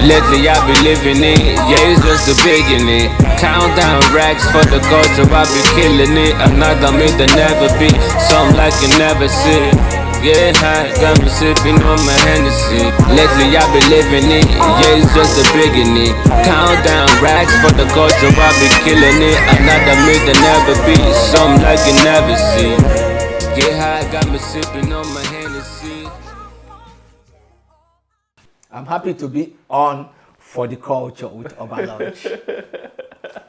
Lately I be living it, yeah, it's just the beginning. Countdown racks for the culture, I be killing it. Another me than never be, something like you never see. Yeah, high, got me sipping on my Hennessy. Lately I be living it, yeah, it's just the beginning. Countdown racks for the culture, I be killing it. Another me than never be, something like you never see. Yeah, high, got me sipping on my Hennessy. I'm happy to be on For the Culture with Oba Lurge.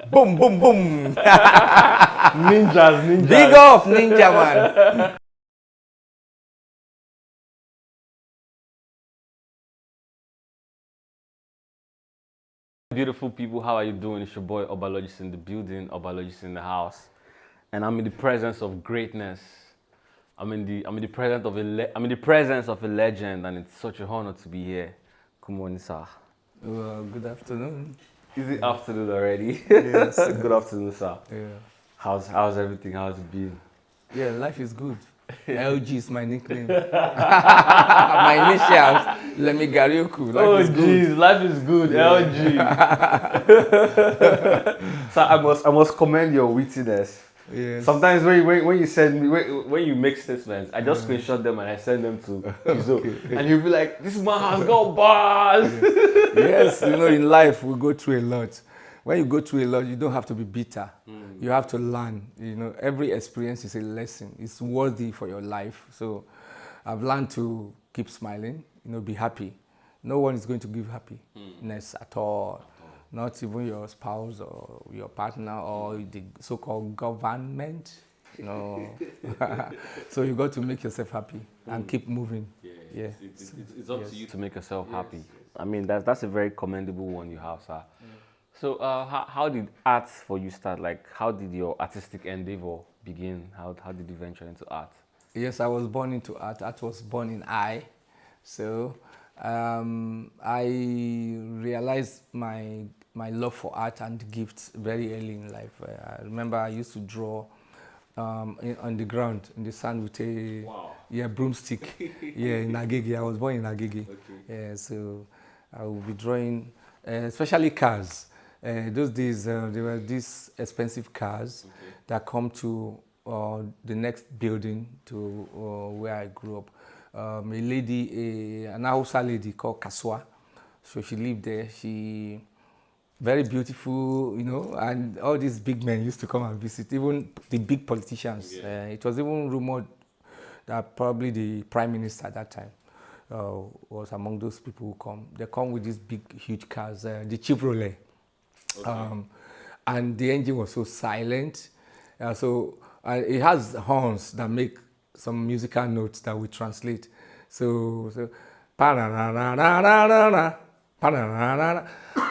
Boom, boom, boom. Ninjas. Big up, ninja man. Beautiful people, how are you doing? It's your boy Oba Lurge in the building, Oba Lurge in the house, and I'm in the presence of greatness. I'm in the presence of a legend, and it's such an honor to be here. Good morning, sir. Well, good afternoon. Is it afternoon already? Yes. Good afternoon, sir. Yeah. How's everything? How's it been? Yeah, life is good. LG is my nickname. My initials, Lemi Ghariokwu. Life is good. Yeah. LG. So I must commend your wittiness. Yes. Sometimes when you make statements, I just screenshot them and I send them to Kizo, and he'll be like, "This man has got bars." Yes, in life we go through a lot. When you go through a lot, you don't have to be bitter. You have to learn. Every experience is a lesson. It's worthy for your life. So I've learned to keep smiling, be happy. No one is going to give happiness at all. Not even your spouse or your partner or the so-called government. So you got to make yourself happy and keep moving. Yeah. It's up to you to make yourself happy. I mean, that's a very commendable one you have, sir. So how did art for you start? Like, how did your artistic endeavor begin? How did you venture into art? Yes, I was born into art. Art was born in I. So I realized my love for art and gifts very early in life. I remember I used to draw on the ground, in the sand with a broomstick. In Agege. I was born in Agege. Okay. Yeah, so I would be drawing, especially cars. Those days, there were these expensive cars that come to the next building to where I grew up. A lady, an Hausa lady called Kaswa. So she lived there. She very beautiful, and all these big men used to come and visit, even the big politicians. Yeah. It was even rumored that probably the prime minister at that time was among those people who come. They come with these big, huge cars, the Chevrolet. Okay. And the engine was so silent. So it has horns that make some musical notes that we translate. So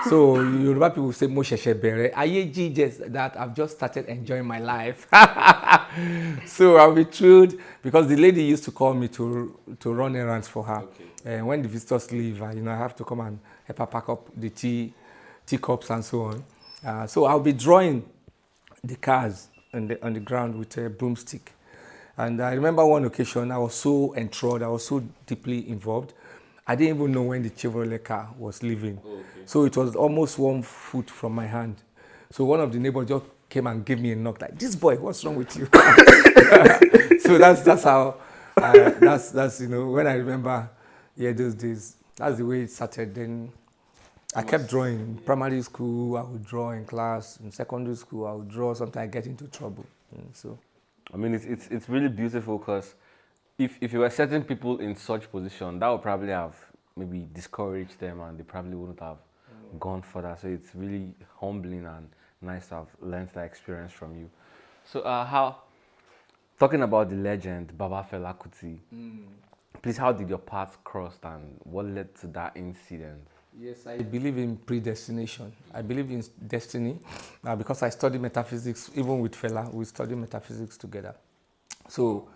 so Yoruba people say mo ṣẹ̀ṣẹ̀ bẹ̀rẹ̀ ayé just that I've just started enjoying my life. So I'll be thrilled because the lady used to call me to run errands for her. Okay. When the visitors leave, I have to come and help her pack up the teacups and so on. So I'll be drawing the cars on the ground with a broomstick. And I remember one occasion, I was so enthralled, I was so deeply involved. I didn't even know when the Chevrolet car was leaving. Oh, okay. So it was almost 1 foot from my hand. So one of the neighbors just came and gave me a knock, like, "This boy, what's wrong with you?" So that's how, that's when I remember, those days, that's the way it started. Then I kept drawing. In primary school, I would draw in class. In secondary school, I would draw. Sometimes I get into trouble. So, I mean, it's really beautiful because if you were certain people in such position, that would probably have maybe discouraged them and they probably wouldn't have gone further. So it's really humbling and nice to have learned that experience from you. So talking about the legend, Baba Fela Kuti, please, how did your paths cross and what led to that incident? Yes, I believe in predestination. I believe in destiny because I study metaphysics. Even with Fela, we study metaphysics together. So,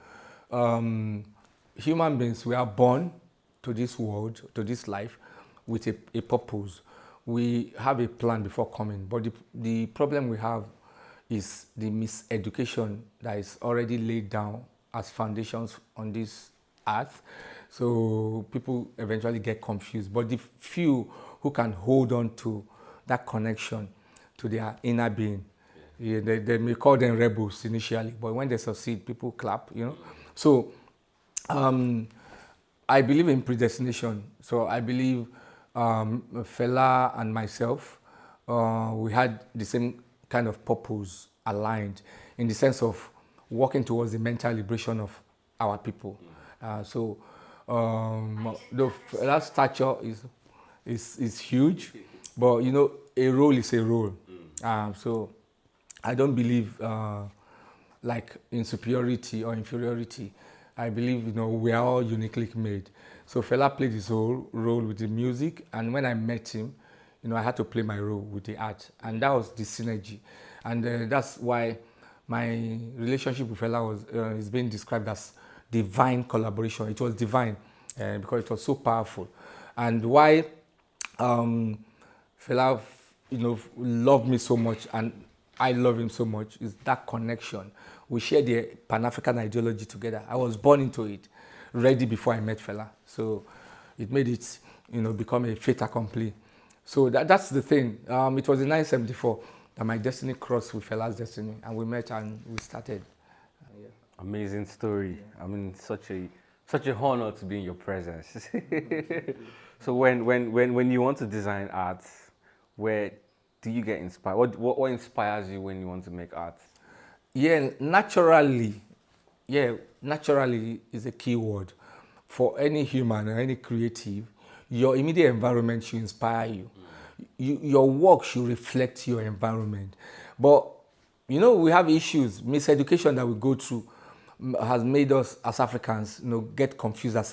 human beings, we are born to this world, to this life, with a purpose. We have a plan before coming, but the problem we have is the miseducation that is already laid down as foundations on this earth. So people eventually get confused. But the few who can hold on to that connection to their inner being. Yeah, they may call them rebels initially, but when they succeed, people clap, you know. So I believe in predestination. So I believe Fela and myself, we had the same kind of purpose aligned in the sense of working towards the mental liberation of our people. So the Fela's stature is huge, but you know, a role is a role. So I don't believe like in superiority or inferiority. I believe, you know, we are all uniquely made. So Fela played his whole role with the music, and when I met him, you know, I had to play my role with the art, and that was the synergy. And that's why my relationship with Fela was is being described as divine collaboration. It was divine because it was so powerful. And why Fela, you know, loved me so much and I love him so much is that connection. We share the Pan-African ideology together. I was born into it, ready before I met Fela. So it made it, you know, become a fait accompli. So that's the thing. It was in 1974 that my destiny crossed with Fela's destiny, and we met and we started. Yeah. Amazing story. I mean, such a honor to be in your presence. So when you want to design art, where do you get inspired? What inspires you when you want to make art? Yeah, naturally is a key word. For any human or any creative, your immediate environment should inspire you. Your work should reflect your environment. But, you know, we have issues. Miseducation that we go through has made us as Africans, you know, get confused as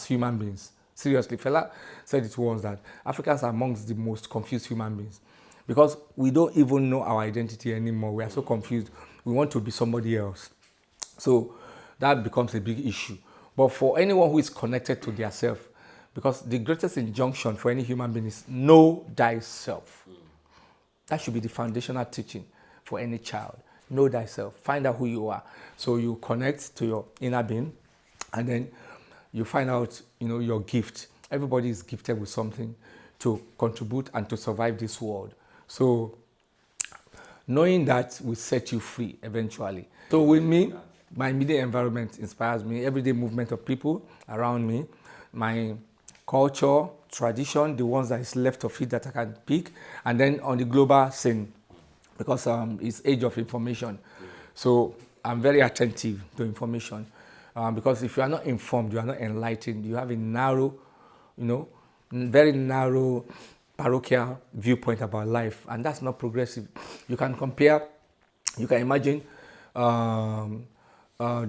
human beings. Seriously, Fela said it once that Africans are amongst the most confused human beings because we don't even know our identity anymore. We are so confused. We want to be somebody else. So that becomes a big issue. But for anyone who is connected to their self, because the greatest injunction for any human being is know thyself. That should be the foundational teaching for any child. Know thyself. Find out who you are. So you connect to your inner being, and then you find out, you know, your gift. Everybody is gifted with something to contribute and to survive this world. So knowing that will set you free eventually. So with me, my immediate environment inspires me. Everyday movement of people around me, my culture, tradition, the ones that is left of it that I can pick, and then on the global scene, because it's age of information. So I'm very attentive to information, because if you are not informed, you are not enlightened, you have a narrow, you know, very narrow parochial viewpoint about life, and that's not progressive. You can compare, you can imagine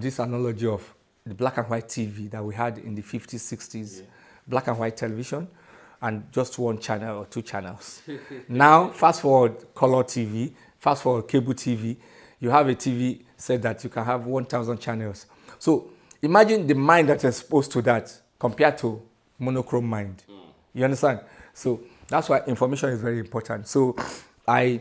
this analogy of the black and white TV that we had in the 50s, 60s, black and white television, and just one channel or two channels. Now, fast forward color TV, fast forward cable TV, you have a TV set that you can have 1,000 channels. So imagine the mind that's exposed to that compared to monochrome mind. You understand? So that's why information is very important. So I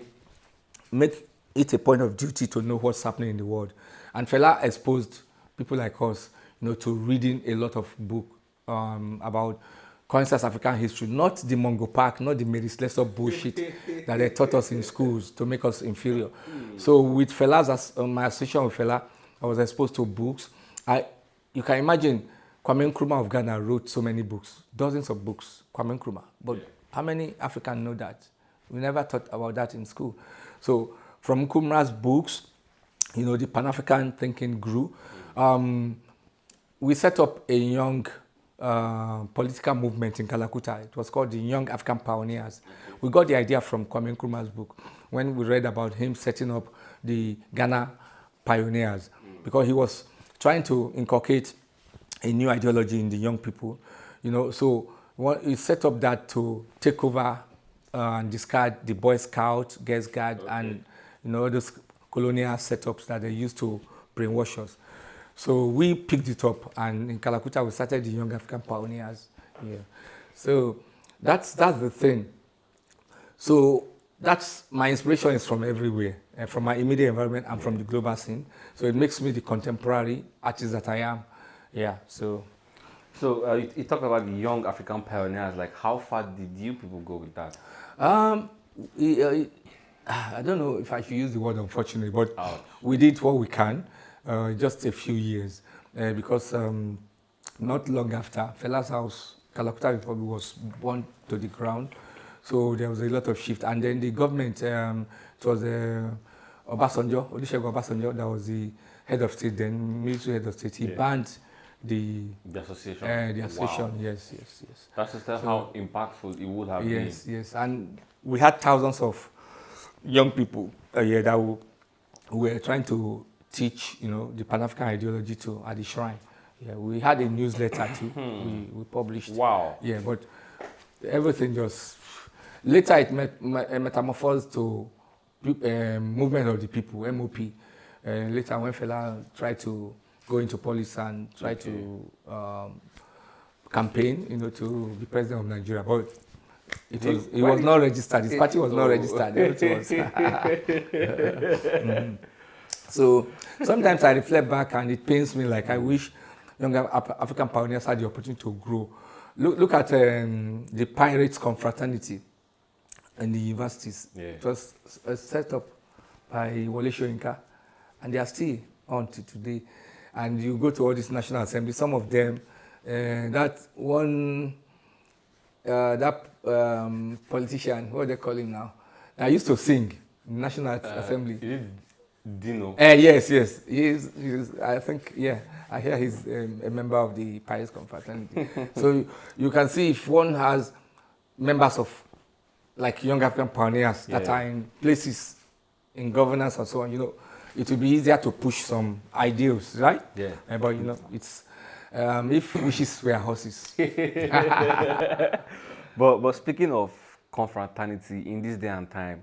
make it a point of duty to know what's happening in the world. And Fela exposed people like us, you know, to reading a lot of books about conscious African history, not the Mongo Park, not the Mary Slessor bullshit that they taught us in schools to make us inferior. So with Fela's, my association with Fela, I was exposed to books. You can imagine Kwame Nkrumah of Ghana wrote so many books, dozens of books, Kwame Nkrumah. But how many Africans know that? We never thought about that in school. So from Nkrumah's books, you know, the Pan-African thinking grew. We set up a young political movement in Calcutta. It was called the Young African Pioneers. We got the idea from Kwame Nkrumah's book when we read about him setting up the Ghana Pioneers, because he was trying to inculcate a new ideology in the young people. You know, so he set up that to take over and discard the Boy Scout, Girl Scout, and, you know, those colonial setups that they used to brainwash us. So we picked it up, and in Calcutta we started the Young African Pioneers. Yeah. So that's the thing. So that's my inspiration is from everywhere, from my immediate environment and from the global scene. So it makes me the contemporary artist that I am. Yeah. So So you talked about the young African pioneers. Like, how far did you people go with that? Um, I don't know if I should use the word unfortunately, but Ouch. we did what we can, just a few years, because not long after, Fela's house, Calcutta Republic, was burned to the ground. So there was a lot of shift. And then the government, it was Obasanjo, Olusegun Obasanjo, that was the head of state, then military head of state. He banned the association. the association, Wow. yes. That's just how impactful it would have been. Yes. And we had thousands of young people here that who were trying to teach, the Pan-African ideology at the shrine. Yeah, we had a newsletter too. We published. Wow. Yeah, but everything just later it metamorphosed to movement of the people, MOP. Later, when Fela tried to go into politics and try to campaign, to be president of Nigeria, but it was not registered. His party was not registered. Everything was. So sometimes I reflect back and it pains me. Like I wish younger African pioneers had the opportunity to grow. Look at the pirates' confraternity in the universities. Yeah. It was set up by Wole Soyinka, and they are still on to today. And you go to all these national assemblies, some of them, that one, politician, what do they call him now? I used to sing in National Assembly. Is it Dino? Yes. He's, I think, I hear he's a member of the Paris Confraternity. So you can see if one has members of like young African pioneers that are in places in governance and so on, it will be easier to push some ideals, right? Yeah. But it's if wishes were horses. But speaking of confraternity in this day and time,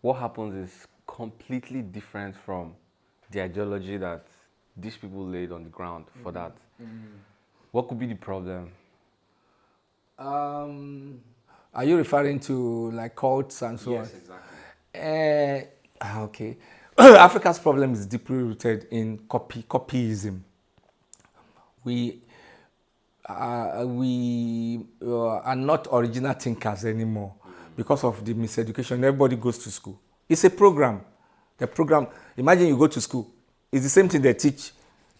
what happens is completely different from the ideology that these people laid on the ground for that. What could be the problem? Are you referring to like cults and so on? Yes, exactly. Okay. Africa's problem is deeply rooted in copyism. We are not original thinkers anymore because of the miseducation. Everybody goes to school. It's a program. The program, imagine you go to school. It's the same thing they teach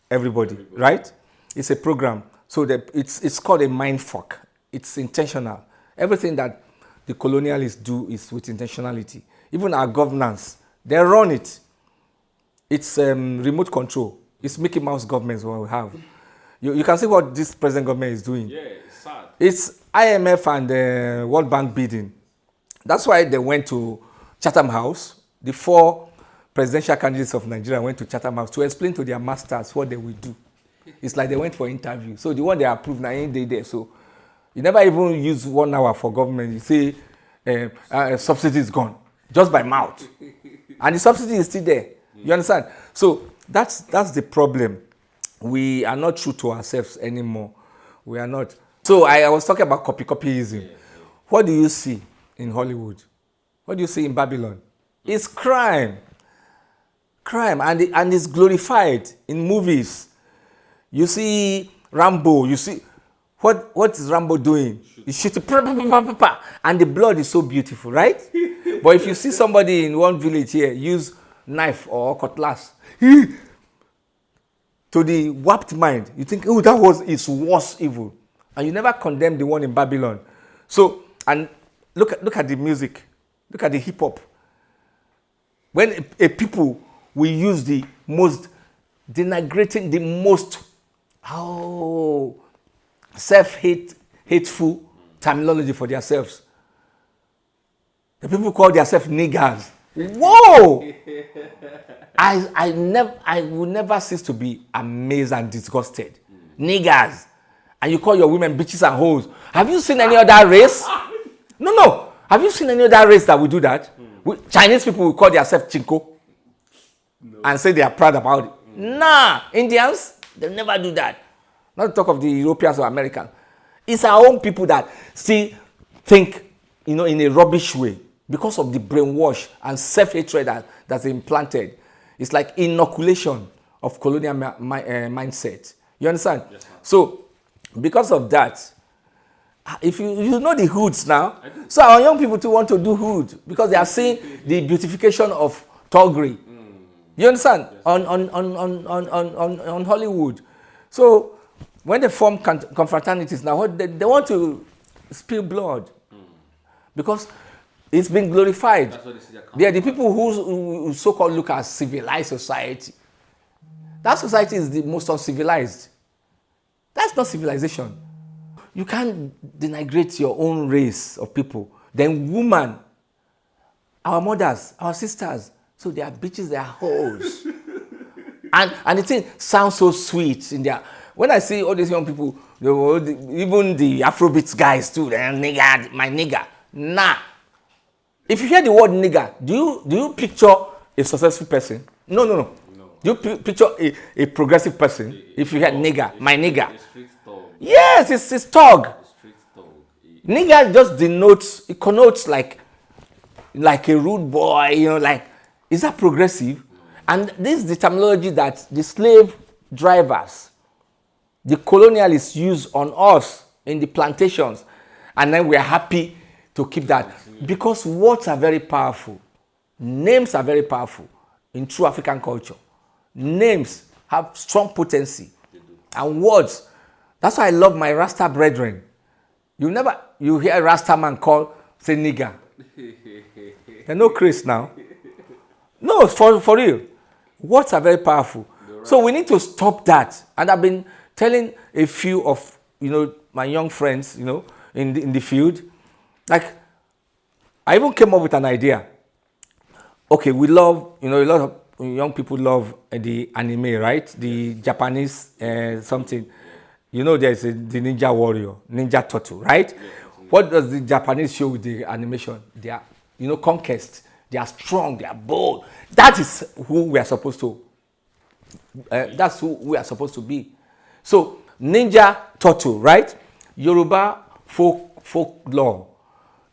everybody, right? It's a program. So it's called a mind fuck. It's intentional. Everything that the colonialists do is with intentionality. Even our governance, they run it. It's remote control. It's Mickey Mouse governments what we have. You can see what this present government is doing. Yeah, it's sad. It's IMF and World Bank bidding. That's why they went to Chatham House. The 4 presidential candidates of Nigeria went to Chatham House to explain to their masters what they will do. It's like they went for interview. So the one they approved now ain't they there. So you never even use 1 hour for government. You say subsidy is gone just by mouth, and the subsidy is still there. You understand? So that's the problem. We are not true to ourselves anymore. We are not. So I was talking about copyism. What do you see in Hollywood? What do you see in Babylon? It's crime. And it's glorified in movies. You see Rambo. You see what is Rambo doing? He's shooting, and the blood is so beautiful, right? But if you see somebody in one village here use knife or cutlass, to the warped mind, you think, oh, that was its worst evil. And you never condemn the one in Babylon. So, and look at the music. Look at the hip hop. When a people will use the most denigrating, the most hateful terminology for themselves. The people call themselves niggers. Whoa! I will never cease to be amazed and disgusted. Niggers. And you call your women bitches and hoes. Have you seen any other race? No. Have you seen any other race that will do that? Chinese people will call themselves chinko. No. And say they are proud about it. Nah. Indians, they'll never do that. Not to talk of the Europeans or Americans. It's our own people that still think, in a rubbish way because of the brainwash and self-hatred that's implanted. It's like inoculation of colonial mindset. You understand? Yes, so because of that, if you know the hoods now, so our young people too want to do hood because they are seeing the beautification of toggery. You understand? Yes. On Hollywood. So when they form confraternities now, they want to spill blood because it's been glorified. That's what they see. They are the people who so-called look at civilized society. That society is the most uncivilized. That's not civilization. You can't denigrate your own race of people. Then woman, our mothers, our sisters, so they are bitches, they are hoes. and the thing sounds so sweet in their. When I see all these young people, even the Afrobeat guys too, they're nigga, my nigga. Nah. If you hear the word nigga, do you picture a successful person? No. Do you picture a progressive person? If you hear nigga, my nigga. Yes, it's thug. Nigga just denotes, it connotes like a rude boy, like, is that progressive? And this is the terminology that the slave drivers, the colonialists use on us in the plantations. And then we are happy to keep that. Because words are very powerful. Names are very powerful in true African culture. Names have strong potency. And words, that's why I love my Rasta brethren. You hear a Rasta man say nigga. There's no Chris now. No, for real. Words are very powerful. So we need to stop that. And I've been telling a few of, my young friends, in the field, like, I even came up with an idea. Okay, we love, a lot of young people love the anime, right? The Japanese something. There's the Ninja Warrior, Ninja Turtle, right? What does the Japanese show with the animation? They are, conquest. They are strong. They are bold. That is who we are supposed to. That's who we are supposed to be. So Ninja Turtle, right? Yoruba folklore.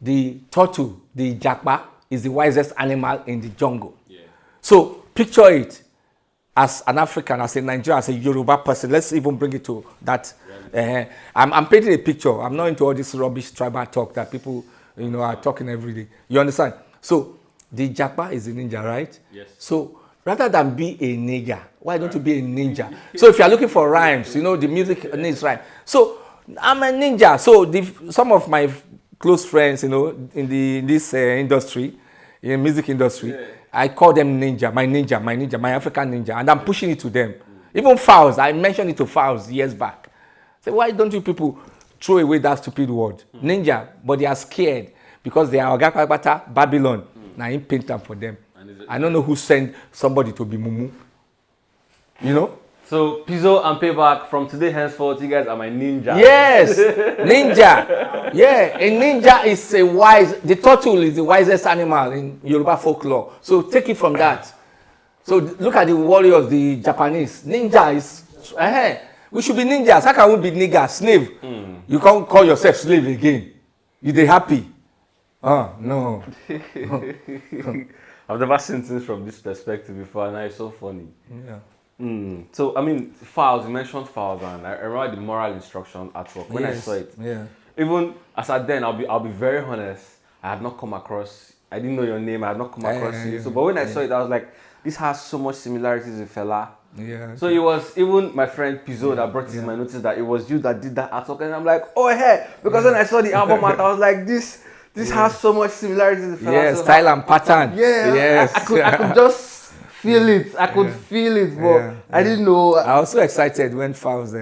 The turtle, the jakpa, is the wisest animal in the jungle. Yeah. So picture it as an African, as a Nigerian, as a Yoruba person. Let's even bring it to that. I'm painting a picture. I'm not into all this rubbish tribal talk that people, are talking every day. You understand? So the jakpa is a ninja, right? Yes. So rather than be a nigger, why don't you be a ninja? So if you're looking for rhymes, the music needs rhyme. So I'm a ninja. So some of my close friends, in this industry, in music industry, yeah. I call them ninja, my African ninja, and I'm pushing it to them. Even Fowls, I mentioned it to Fowls years back. So why don't you people throw away that stupid word, ninja? But they are scared because they are Ogakabata, Babylon. Now I paint them for them. I don't know who sent somebody to be Mumu. So Pizzo and Payback, from today henceforth, you guys are my ninja. Yes, ninja. Yeah, a ninja is the turtle is the wisest animal in Yoruba folklore. So take it from that. So look at the warriors, the Japanese. Ninja is, we should be ninjas. How can we be niggas, slave? You can't call yourself slave again. You they happy? No. I've never seen things from this perspective before, and it's so funny. Yeah. So, files, you mentioned files, and I remember the moral instruction at work. When I saw it, even as at then, I'll be very honest, I had not come across, I didn't know your name, I had not come across you. So, but when I saw it, I was like, this has so much similarities with Fela. Yeah. So it was even my friend Pizzo that brought it to my notice that it was you that did that artwork, and I'm like, oh hey, because when I saw the album art, I was like, this has so much similarities with Fela. Yeah, style and pattern. Yeah, yes. I could just feel it. I could feel it, but I didn't know. I was so excited when Fowls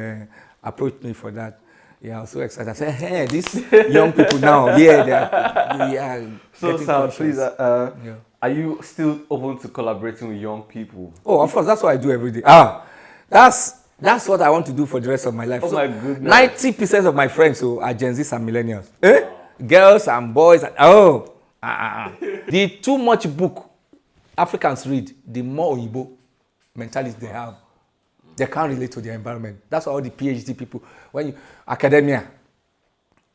approached me for that. Yeah, I was so excited. I said, hey, these young people now, So, Sal, please, are you still open to collaborating with young people? Oh, of course, that's what I do every day. That's what I want to do for the rest of my life. Oh, so my goodness. 90% of my friends are Gen Zs and millennials. Girls and boys. The too much book Africans read, the more Oyibo mentality they have. They can't relate to their environment. That's all the PhD people. Academia.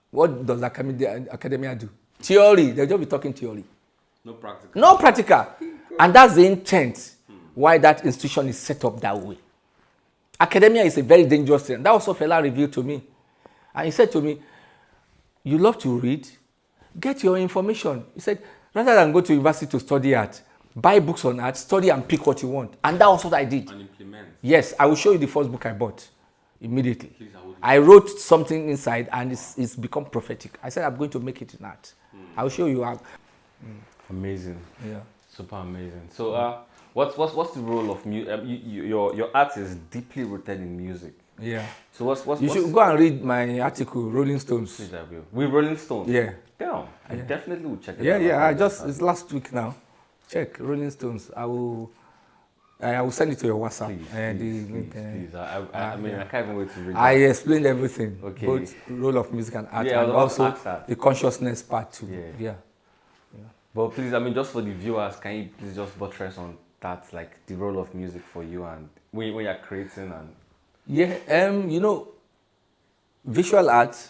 What does academia do? Theory. They'll just be talking theory. No practical. And that's the intent why that institution is set up that way. Academia is a very dangerous thing. That also Fela revealed to me. And he said to me, you love to read? Get your information. He said, rather than go to university to study art, buy books on art, study and pick what you want. And that was what I did. And implement. Yes, I will show you the first book I bought immediately. Please, I wrote something inside and it's become prophetic. I said, I'm going to make it in art. I will show you how. Amazing. Yeah. Super amazing. So, what's the role of music? Your art is deeply rooted in music. Yeah. So You should go and read my article, Rolling Stones. Please, I will. With Rolling Stones. Yeah. Damn. I definitely will check it Yeah, out. yeah. It's last week now. Check Rolling Stones. I will send it to your WhatsApp. Please. I mean, I can't even wait to read that. I explained everything. Okay. Both role of music and art, Yeah, and I was about to also ask that. the consciousness part too. Yeah. But please, I mean, just for the viewers, can you please just buttress on that, like the role of music for you and when you're creating and. Yeah, visual art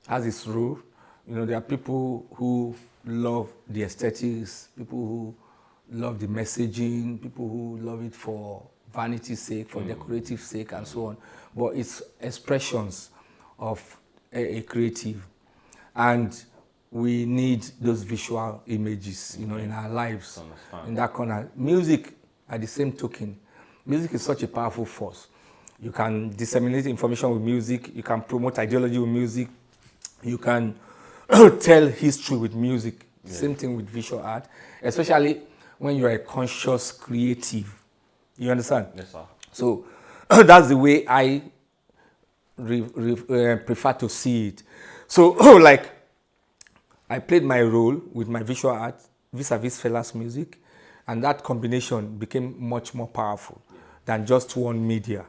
has its role. There are people who love the aesthetics, people who love the messaging, people who love it for vanity's sake, for decorative sake, and so on. But it's expressions of a creative, and we need those visual images, in our lives. In that corner, music, at the same token, music is such a powerful force. You can disseminate information with music. You can promote ideology with music. You can tell history with music. Yeah. Same thing with visual art, especially when you're a conscious creative. You understand? Yes, sir. So that's the way I prefer to see it. So like I played my role with my visual art vis-a-vis Fela's music, and that combination became much more powerful than just one media.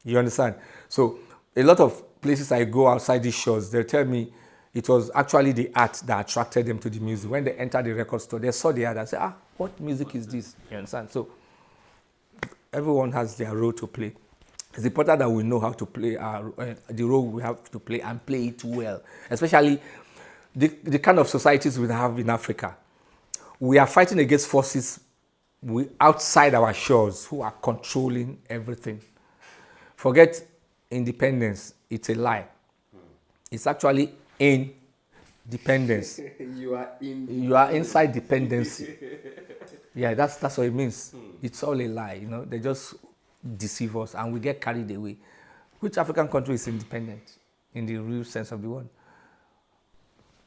You understand? So a lot of places I go outside these shows, they'll tell me it was actually the art that attracted them to the music. When they entered the record store, they saw the art and said, what music is this? You understand? So everyone has their role to play. It's important that we know how to play the role we have to play and play it well, especially the kind of societies we have in Africa. We are fighting against forces outside our shores who are controlling everything. Forget independence, it's a lie. It's actually independence. You are inside dependency. Yeah, that's what it means. It's all a lie, They just deceive us and we get carried away. Which African country is independent in the real sense of the word?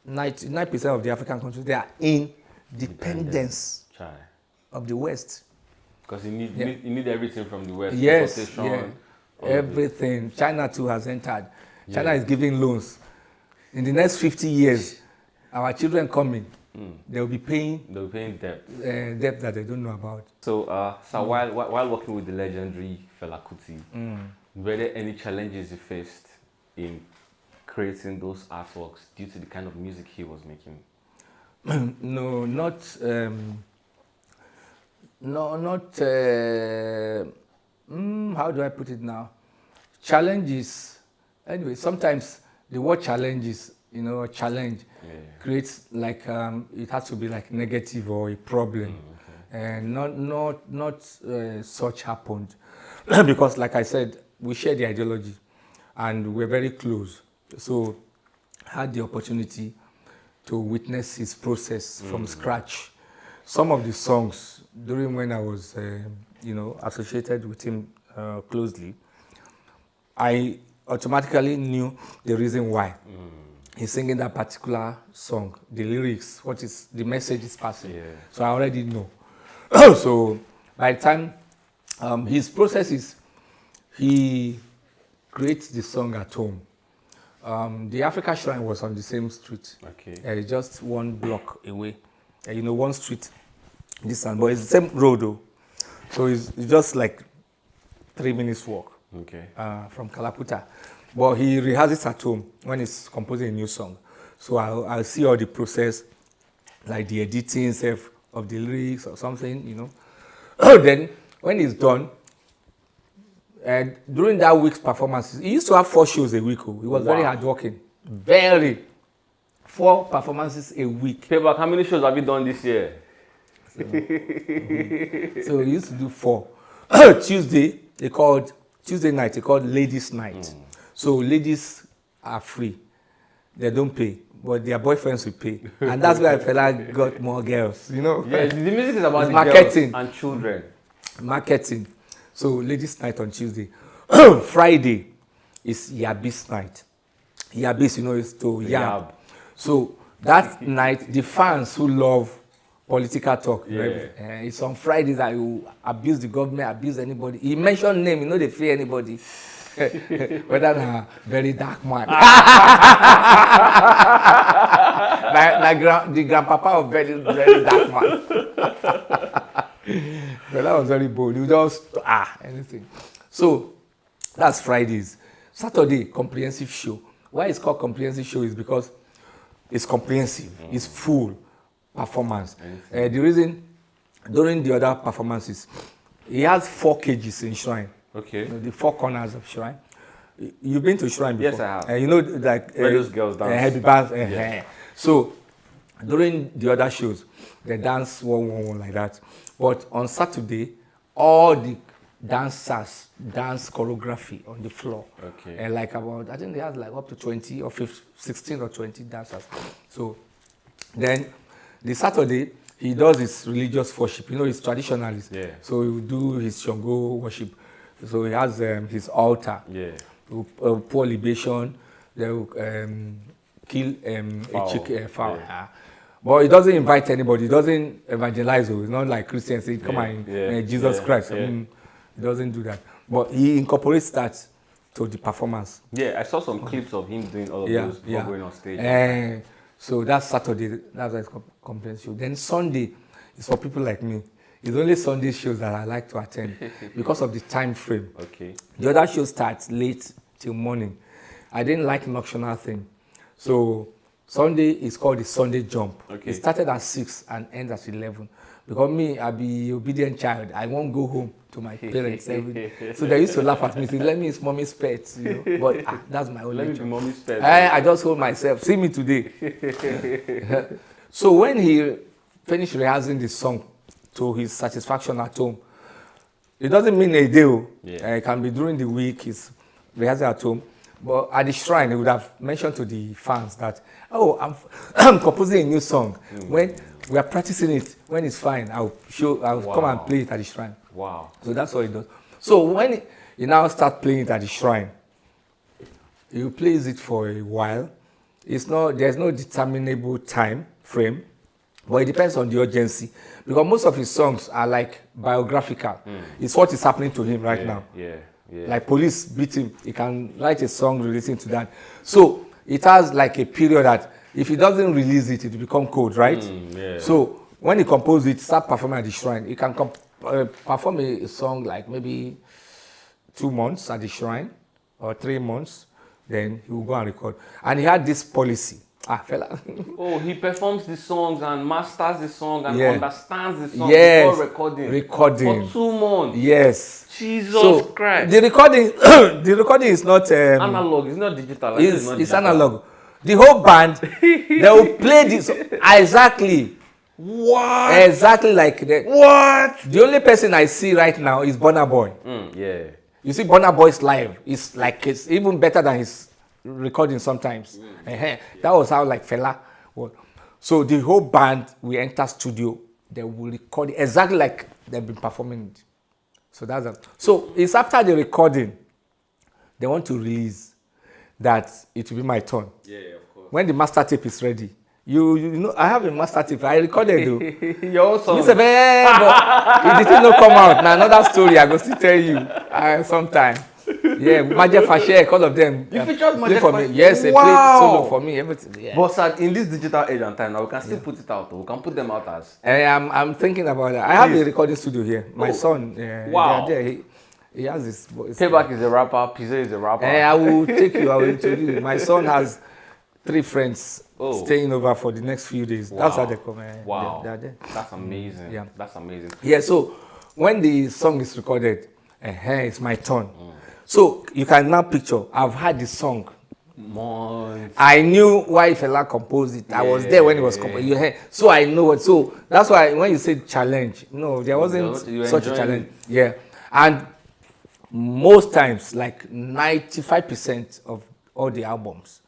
99% of the African countries, they are in dependence of the West. Because you need everything from the West. Yes, everything. China too has entered. China is giving loans. In the next 50 years, our children coming, they'll be paying debt. Debt that they don't know about. So, while working with the legendary Fela Kuti, were there any challenges you faced in creating those artworks due to the kind of music he was making? No, not. How do I put it now? Challenges. Anyway, sometimes the word challenges, challenge creates like it has to be like negative or a problem, and not such happened because, like I said, we share the ideology, and we're very close. So, I had the opportunity to witness his process from scratch. Some of the songs during when I was, associated with him closely, I automatically knew the reason why he's singing that particular song, the lyrics, what is the message is passing. Yeah. So I already know. So by the time his process is, he creates the song at home. The Africa Shrine was on the same street. Okay. Just one block away. One street distance, but it's the same road though. So it's just like 3 minutes walk. Okay. From Kalakuta. But he rehearses at home when he's composing a new song. So I'll see all the process, like the editing of the lyrics or something, Then when he's done, and during that week's performances, he used to have 4 shows a week. He was very hardworking. 4 performances a week. Payback, how many shows have you done this year? So he used to do 4. Tuesday night, they called Ladies' Night. So ladies are free. They don't pay, but their boyfriends will pay. And that's why Fela got more girls, you know. Yeah, the music is about the marketing girls and children. Marketing. So ladies' night on Tuesday. Friday is Yabis night. Yabis, you know, is to yab. So that night, the fans who love political talk, it's on Fridays that you abuse the government, abuse anybody. He mentioned name, you know, they fear anybody. Whether they're very dark man. The grandpapa of very, very dark man. But that was very bold. You just, anything. So, that's Fridays. Saturday, comprehensive show. Why it's called comprehensive show is because it's comprehensive. It's full performance. The reason, during the other performances, he has 4 cages in Shrine. Okay. You know, the 4 corners of Shrine. You've been to Shrine before? Yes, I have. You know, like where those girls dance. Heavy bands. So, during the other shows, they dance one like that. But on Saturday, all the dancers dance choreography on the floor. Okay. And like about, I think they had like up to 20 or 15, 16 or 20 dancers. So, then the Saturday, he does his religious worship. You know, he's traditionalist. Yeah. So he will do his Shango worship. So he has his altar. Yeah. He will pour libation. They will kill a chicken, fowl. Yeah. But he doesn't invite anybody. He doesn't evangelize. It's not like Christians say, come on, Jesus Christ. He doesn't do that. But he incorporates that to the performance. Yeah, I saw some clips of him doing all of those before going on stage. So that's Saturday. That's why it's comprehensive show. Then Sunday is for people like me. It's only Sunday shows that I like to attend because of the time frame. Okay. The other show starts late till morning. I didn't like nocturnal thing. So Sunday is called the Sunday Jump. Okay. It started at 6 and ends at 11. Because me, I be obedient child. I won't go home to my parents every day. So they used to laugh at me, say, let me is mommy's pet, you know. But that's my only Let me job. be mommy's pet. I just hold myself. See me today. So when he finished rehearsing the song to his satisfaction at home, it doesn't mean a day. It can be during the week, he's rehearsing at home. But at the shrine, he would have mentioned to the fans that, oh, I'm composing a new song. When we are practicing it, when it's fine, I'll come and play it at the shrine. Wow. So that's what he does. So when he now start playing it at the shrine, he plays it for a while. There's no determinable time frame, but it depends on the urgency. Because most of his songs are like biographical. It's what is happening to him right now. Yeah. Like police beat him, he can write a song relating to that. So it has like a period that if he doesn't release it, it will become cold, right? So when he composes it, start performing at the shrine, he can perform a song like maybe 2 months at the shrine or 3 months, then he will go and record. And he had this policy. Fela. Oh, he performs the songs and masters the song and understands the song before recording. For 2 months. Yes. Jesus Christ. The recording is not analog. It's not digital. It's analog. The whole band, they will play this exactly. What? Exactly like that. What? The only person I see right now is Burna Boy. You see Burna Boy's live. It's even better than his recording sometimes. That was how like Fela was. So the whole band will enter studio, they will record it exactly like they've been performing it. So it's after the recording they want to release that it will be my turn. Of course. When the master tape is ready, you know I have a master tape. I recorded though. Your song. But it didn't not come out. Now another story I go to tell you sometime. Major Fashe, all of them. You featured Major Fashe? Yes, they played solo for me, everything. Yeah. But in this digital age and time now, we can still put it out. We can put them out as. I'm thinking about that. I have a recording studio here. My son, wow. They are there. He has this. Payback is a rapper. Pizza is a rapper. I will take you. I will introduce you. My son has 3 friends staying over for the next few days. That's how they come. Wow. They're there. That's amazing. Yeah. That's amazing. Yeah. So when the song is recorded, it's my turn. So you can now picture, I've heard the song. Months. I knew why Fela composed it. I was there when it was composed. So I know what. So that's why when you say challenge, no, there wasn't such a challenge. Yeah. And most times, like 95% of all the albums.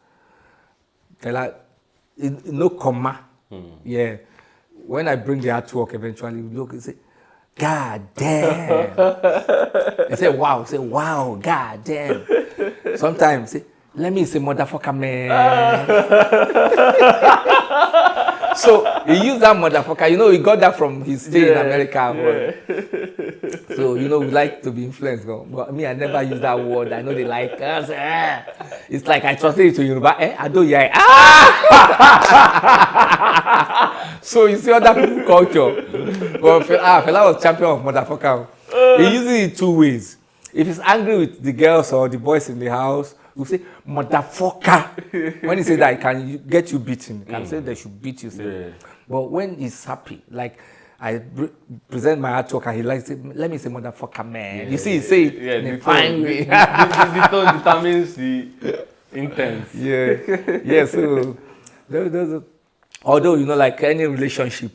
Fela, no comma. Yeah. When I bring the artwork, eventually, you look and say, God damn. They say, wow. Say, wow, God damn. Sometimes, say, let me say, motherfucker, man. So he used that motherfucker. You know, he got that from his stay in America. So, you know, we like to be influenced. But me, I never use that word. I know they like us. It's like I translate it to Yoruba. I do, yeah. So you see other people's culture. But Fela was champion of motherfucker. He uses it 2 ways. If he's angry with the girls or the boys in the house, he'll say, motherfucker. When he say that, he can get you beaten. He can say they should beat you. But when he's happy, like I present my artwork and he likes it, let me say, motherfucker, man. You see, he say it in a fine way. The tone determines the intent. Yeah, so those although, you know, like any relationship,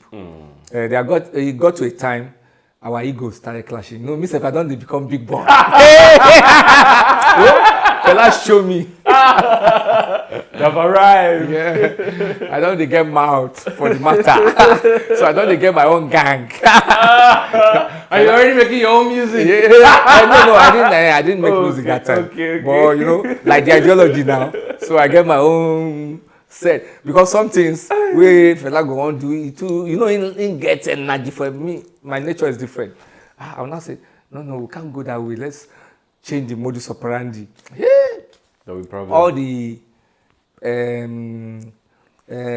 it got to a time our egos started clashing. You know, myself, I don't become big boy. Fela show me. They've arrived. Yeah. I don't get mouth for the matter. So I don't get my own gang. Are you already making your own music? Yeah. No, I didn't make music that time. Okay. But, you know, like the ideology now. So I get my own set. Because some things we Fela go on do it too. You know, in get energy for me. My nature is different. I will not say, no, we can't go that way. Let's change the modus operandi. That we probably All the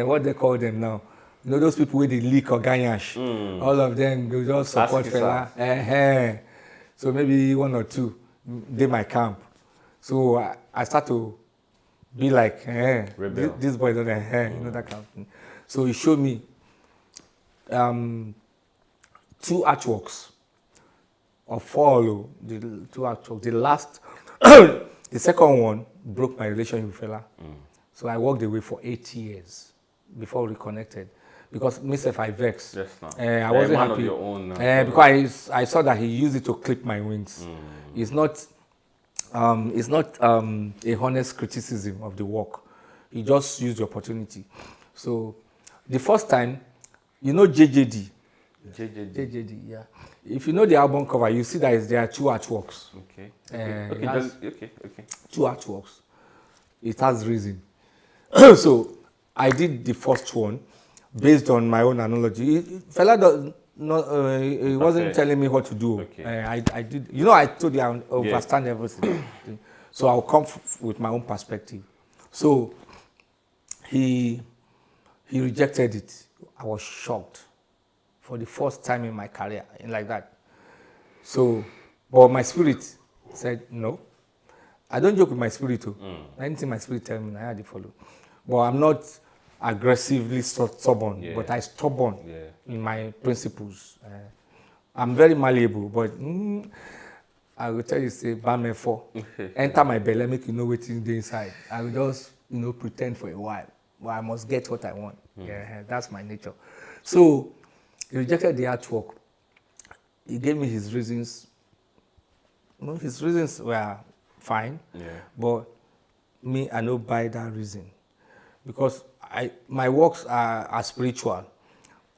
what they call them now, you know, those people with the leak or ganyash, all of them they just support Fela. So maybe 1 or 2 they my camp. So I start to be like, this boy don't you know, that kind of thing. So he showed me 2 artworks of follow the 2 artworks. The last, the second one broke my relationship with Fela. So I walked away for 8 years before we reconnected. Because myself, I vexed. Yes, no. I wasn't happy. Of your own, because I saw that he used it to clip my wings. It's not a honest criticism of the work. He just used the opportunity. So the first time, you know JJD, yeah. If you know the album cover, you see that there are 2 artworks. Okay. 2 artworks. It has reason. So I did the first one based on my own analogy. Fela he wasn't telling me what to do. I did. You know, I told you I understand everything. So I'll come with my own perspective. So he rejected it. I was shocked for the first time in my career, like that. So, but my spirit said no. I don't joke with my spirit too. Anything my spirit tells me, I had to follow. But I'm not aggressively stubborn, but I'm stubborn in my principles. I'm very malleable, but I will tell you, say, Bame 4, enter my belly, make you know what's in the inside. I will just, you know, pretend for a while, but I must get what I want. That's my nature. So he rejected the artwork. He gave me his reasons. No, his reasons were fine, but me, I don't buy that reason because my works are spiritual.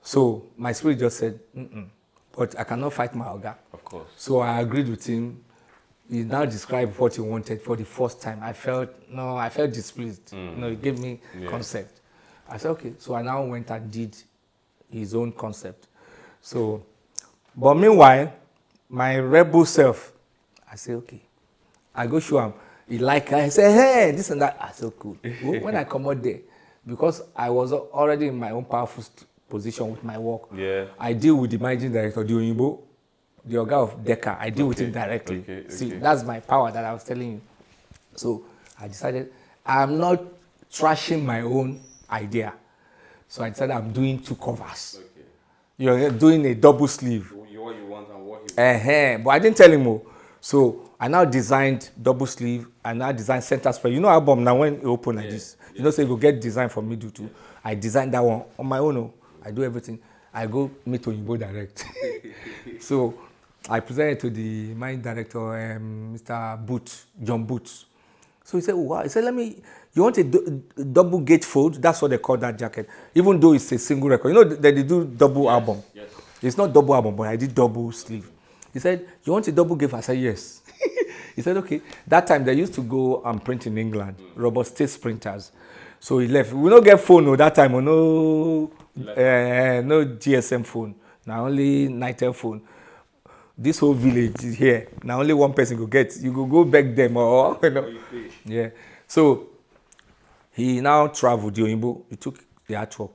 So my spirit just said, but I cannot fight my Oga. Of course. So I agreed with him. He now described what he wanted for the first time. I felt displeased. You know, he gave me concept. I said, okay. So I now went and did his own concept. So, but meanwhile, my rebel self, I said, okay. I go show him. He like I say, hey, this and that. I said, cool. When I come out there, because I was already in my own powerful position with my work. I deal with the managing director, the Oyinbo, the Oga of Decca. I deal with him directly. See, that's my power that I was telling you. So I decided I'm not trashing my own idea. So I decided I'm doing 2 covers. You're doing a double sleeve. What you want and what you want. But I didn't tell him more. So I now designed double sleeve. I now designed center spread. You know album now when it open like this. You know, say you go get design from me too. I designed that one on my own. I do everything. I go meet Oyinbo direct. So I presented to the managing director, Mr. Booth, John Booth. So he said, oh, wow. He said, you want a double gatefold? That's what they call that jacket. Even though it's a single record. You know, they do double album. Yes. It's not double album, but I did double sleeve. He said, you want a double gatefold? I said, yes. He said, okay. That time, they used to go and print in England, robot state printers. So he left. We don't get phone that time, no GSM phone. Now only Nitel phone. This whole village is here. Now only one person go get. You go back them or yeah. So he now traveled Yoimbo. He took the artwork.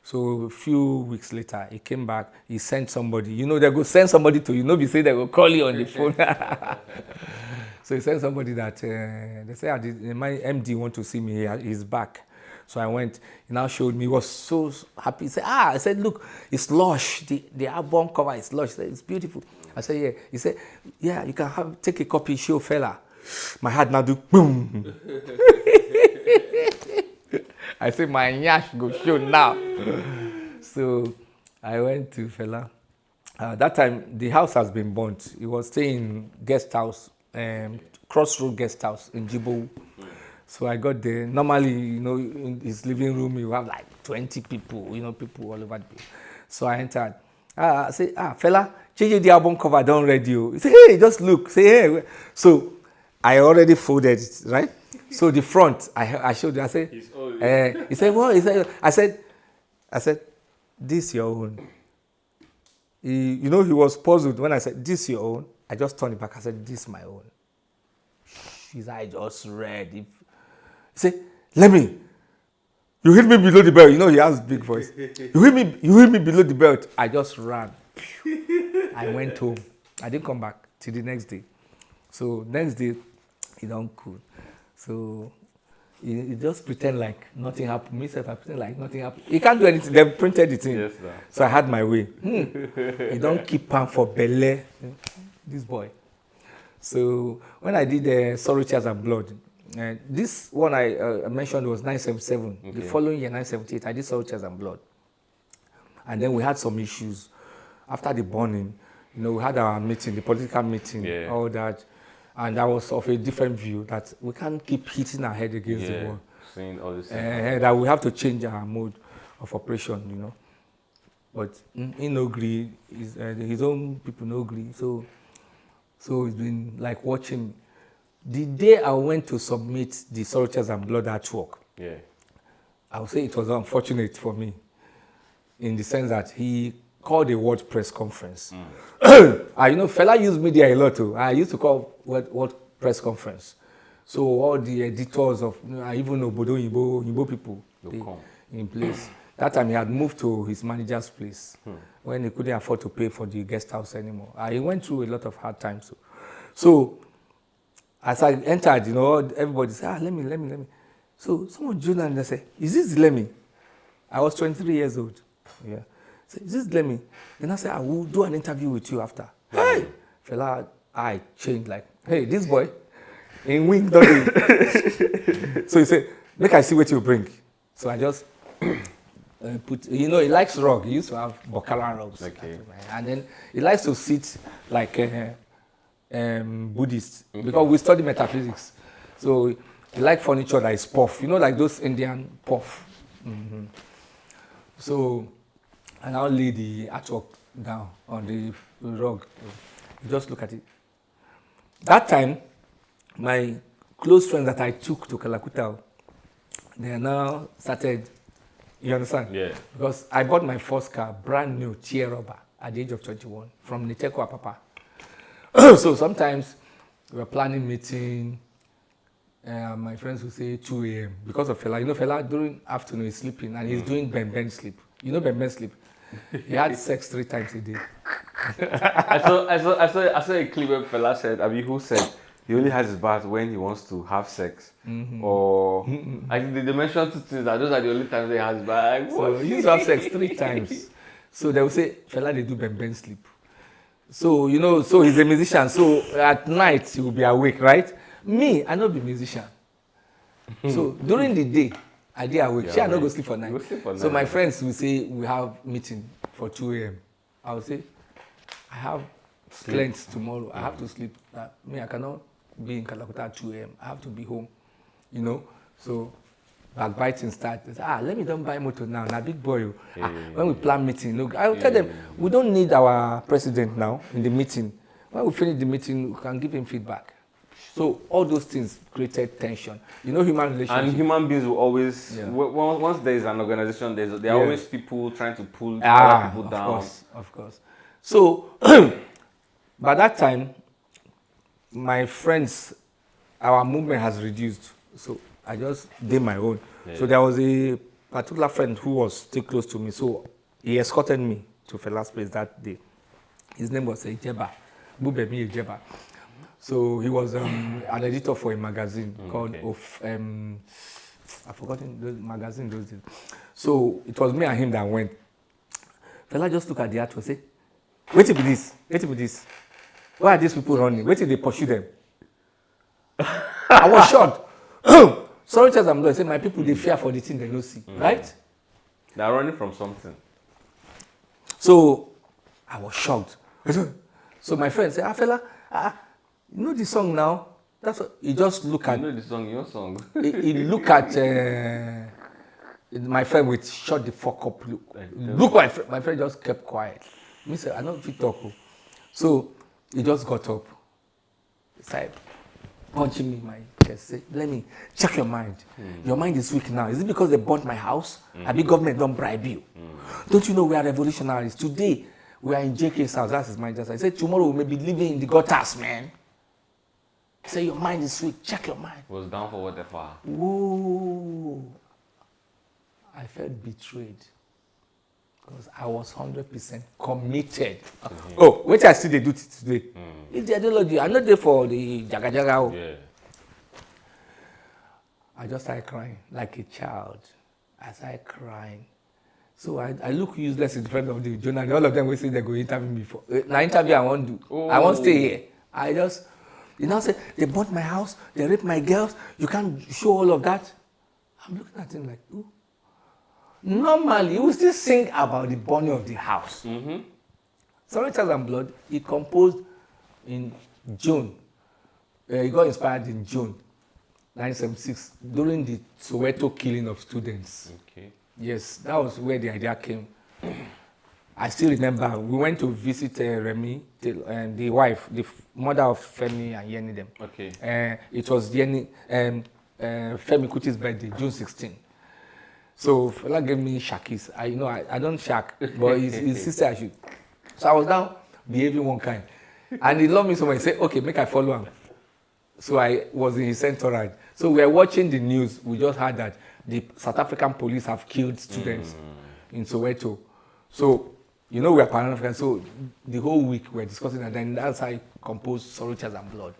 So a few weeks later, he came back. He sent somebody. You know, they go send somebody to you. Be say they go call you on the phone. So he sent somebody that they say my MD want to see me. He's back. So I went. He now showed me. He was so happy. He said, I said, look, it's lush. The album cover is lush. Said, it's beautiful. I said, yeah. He said, yeah, you can take a copy, show Fela. My heart now do boom. I said, my nyash go show now. So I went to Fela. That time, the house has been burnt. He was staying in guest house, Crossroad Guest House in Jibo. So I got there. Normally, you know, in his living room, you have like 20 people, you know, people all over the place. So I entered. I said, Fela, change the album cover, don't ready. He said, hey, just look. Say, hey. So I already folded it, right? So the front, I showed you. I said, he said, what? He said, I said, this your own. You know, he was puzzled when I said, this your own. I just turned it back. I said, this my own. His eye just red. He said, Lemi, you hit me below the belt. You know, he has big voice. You hit me below the belt. I just ran. I went home. I didn't come back till the next day. So next day, he don't cool. So he just pretend like nothing happened. Myself, I pretend like nothing happened. He can't do anything. They printed it in. Yes, so I had my way. He don't keep on for Bele. This boy. So when I did Sorrow, Tears and Blood, this one I mentioned was 1977. Okay. The following year, 1978, I did Sorrow, Tears and Blood. And then we had some issues. After the burning, you know, we had our meeting, the political meeting, all that. And I was of a different view that we can't keep hitting our head against the wall. Saying all this that we have to change our mode of operation, you know. But he no agree, his own people no agree. So it's been like watching. The day I went to submit the Sorrow, Tears and Blood artwork, I would say it was unfortunate for me in the sense that he called a world press conference. You know, Fela used media a lot too. I used to call world press conference. So all the editors of, you know, even Obodo Yibo people in place. That time he had moved to his manager's place when he couldn't afford to pay for the guest house anymore. He went through a lot of hard times. So as I entered, you know, everybody said, Lemi. So someone joined and they said, is this Lemi? I was 23 years old. Yeah. I said, is this Lemi? Then I said, I will do an interview with you after. Hey! Fela, I changed like, hey, this boy, in wing, don't he? So he said, make I see what you bring. So I just put, you know, he likes rug. He used to have Bokala rugs. Okay. And then he likes to sit like Buddhist because we study metaphysics. So he likes furniture that is puff. You know, like those Indian puff. So I now lay the artwork down on the rug. You just look at it. That time, my close friends that I took to Kalakuta, they are now started, you understand? Yeah. Because I bought my first car, brand new, Tier Rubber, at the age of 21, from Niteko Apapa. So sometimes we were planning meeting, my friends would say 2 a.m. because of Fela. You know, Fela during afternoon is sleeping and he's doing Ben sleep. You know Ben sleep? He had sex 3 times a day. I saw a clip where Fela said, who said he only has his bath when he wants to have sex. Or I think they mentioned 2 things that those are the only times they has bath. So he used to have sex 3 times. So they would say, Fela, they do Ben sleep. So, you know, so he's a musician. So at night he will be awake, right? Me, I not be musician. So during the day, I did awake. I not go sleep for night. So my friends will say, we have meeting for 2 a.m. I will say, I have plans tomorrow. I have to sleep. Me, I cannot be in Calcutta at 2 a.m. I have to be home, you know. So backbiting starts. Let me don't buy motor now. Now big boy. When we plan meeting, look, I'll tell them we don't need our president now in the meeting. When we finish the meeting, we can give him feedback. So all those things created tension. You know, human relationships. And human beings will always, once there is an organization, there are always people trying to pull other people down. Of course. So by that time, my friends, our movement has reduced. So I just did my own. So there was a particular friend who was still close to me. So he escorted me to Fela's place that day. His name was Ijeba, Bubemi Ijeba. So he was an editor for a magazine called I've forgotten the magazine those days. So it was me and him that went. Fela just look at the art and say, wait till this, wait till this. Why are these people running? Wait till they pursue them. I was shocked. Sorry, I'm going to say my people they fear for the thing they don't see, right? They are running from something. So I was shocked. So my friend said, Fela, you know the song now? That's what he just look at. You know the song, your song. he look at my friend with shut the fuck up look. Look, my friend just kept quiet. Me said, I don't fit talk. So he just got up. He started punching me in my chest. Say, let me check your mind. Your mind is weak now. Is it because they burnt my house? I big government don't bribe you. Don't you know we are revolutionaries? Today we are in JK's house. That's his mind. I said, tomorrow we may be living in the gutters, man. Say your mind is weak. Check your mind. Was down for whatever. Whoa. I felt betrayed because I was 100% committed. Oh, wait till I see they do it today. It's the ideology. I'm not there for the jaga jaga. Yeah. I just started crying like a child. I started crying. So I look useless in front of the journal. All of them will say they go interview me for. Now interview I won't do. Oh. I won't stay here. I just, you know, say they bought my house, they raped my girls. You can't show all of that. I'm looking at him like, ooh. Normally, he will still sing about the burning of the house. Sorry, Charles and Blood, he composed in June. He got inspired in June 1976 during the Soweto killing of students. Okay. Yes, that was where the idea came. I still remember we went to visit Remi, the wife, the mother of Femi and Yeni them. Okay. It was Yeni, Femi Kuti's birthday, June 16. So Fela gave me shakis. I don't shak, but his sister I should. So I was now behaving one kind. And he loved me so much. He said, okay, make I follow him. So I was in his entourage. So we were watching the news. We just heard that the South African police have killed students in Soweto. So, you know, we are Pan-African. So the whole week we were discussing, and then that's how I composed Sorrow, Tears and Blood.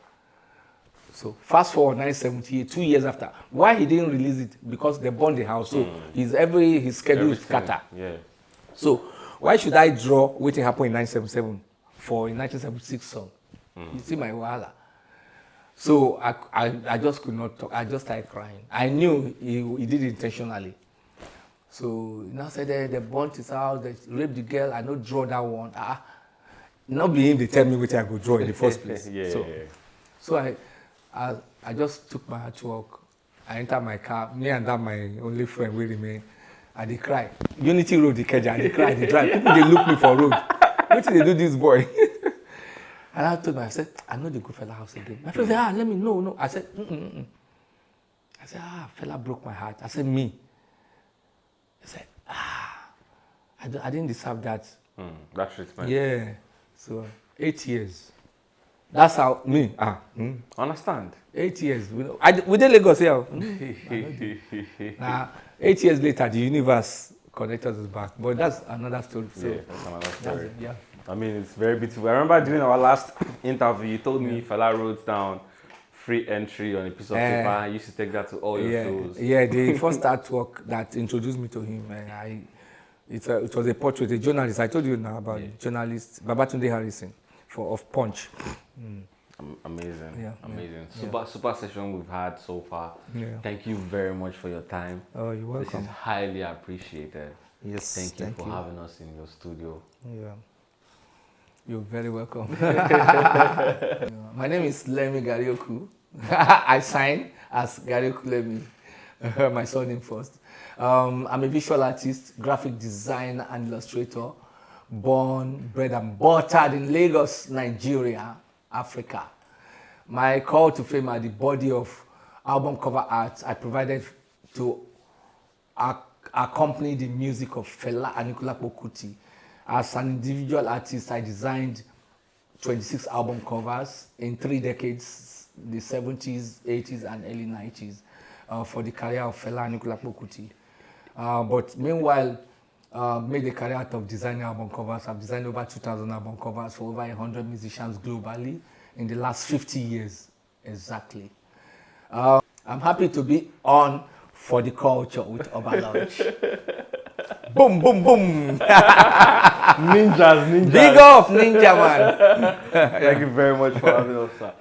So fast forward 1978, 2 years after. Why he didn't release it? Because they burned the house. So his schedule is scattered. Yeah. So why should I draw what happened in 1977 for a 1976 song? You see my wahala. So I just could not talk. I just started crying. I knew he did it intentionally. So he now said they burnt his house, they raped the girl. I don't draw that one. Not being they tell me what I could draw in the first place. So I just took my artwork. I entered my car. Me and that my only friend will remain. I dey cry. Unity Road, the Keja. I dey cry. They drive. People they look me for road. What did they do this boy? And I told myself, I know the good Fela house again. My friend said, let me no. I said, I said, Fela broke my heart. I said, me. I said, I didn't deserve that. That treatment. Yeah. So 8 years. That's how me. Understand. 8 years. We did Lagos here. Now 8 years later, the universe connected us back. But that's another story. So yeah, that's another story. Yeah. I mean, it's very beautiful. I remember during our last interview, you told me Fela wrote down free entry on a piece of paper. I used to take that to all your shows. Yeah, the first artwork that introduced me to him, it was a portrait, a journalist. I told you now about journalist Babatunde Harrison of Punch. Amazing, amazing. Super session we've had so far. Thank you very much for your time. Oh, you're welcome. This is highly appreciated. Yes, thank you for having us in your studio. Yeah. You're very welcome. My name is Lemi Ghariokwu. I sign as Ghariokwu Lemi, my surname first. I'm a visual artist, graphic designer, and illustrator, born, bred, and buttered in Lagos, Nigeria, Africa. My call to fame are the body of album cover art I provided to accompany the music of Fela Anikulapo Kuti. As an individual artist, I designed 26 album covers in 3 decades, the 70s, 80s, and early 90s, for the career of Fela Anikulapo Kuti. But meanwhile, made a career out of designing album covers. I've designed over 2,000 album covers for over 100 musicians globally in the last 50 years, exactly. I'm happy to be on For the Culture with Oba Lurge. Boom, boom, boom. Ninjas. Big up, ninja man. Thank you very much for having us, sir.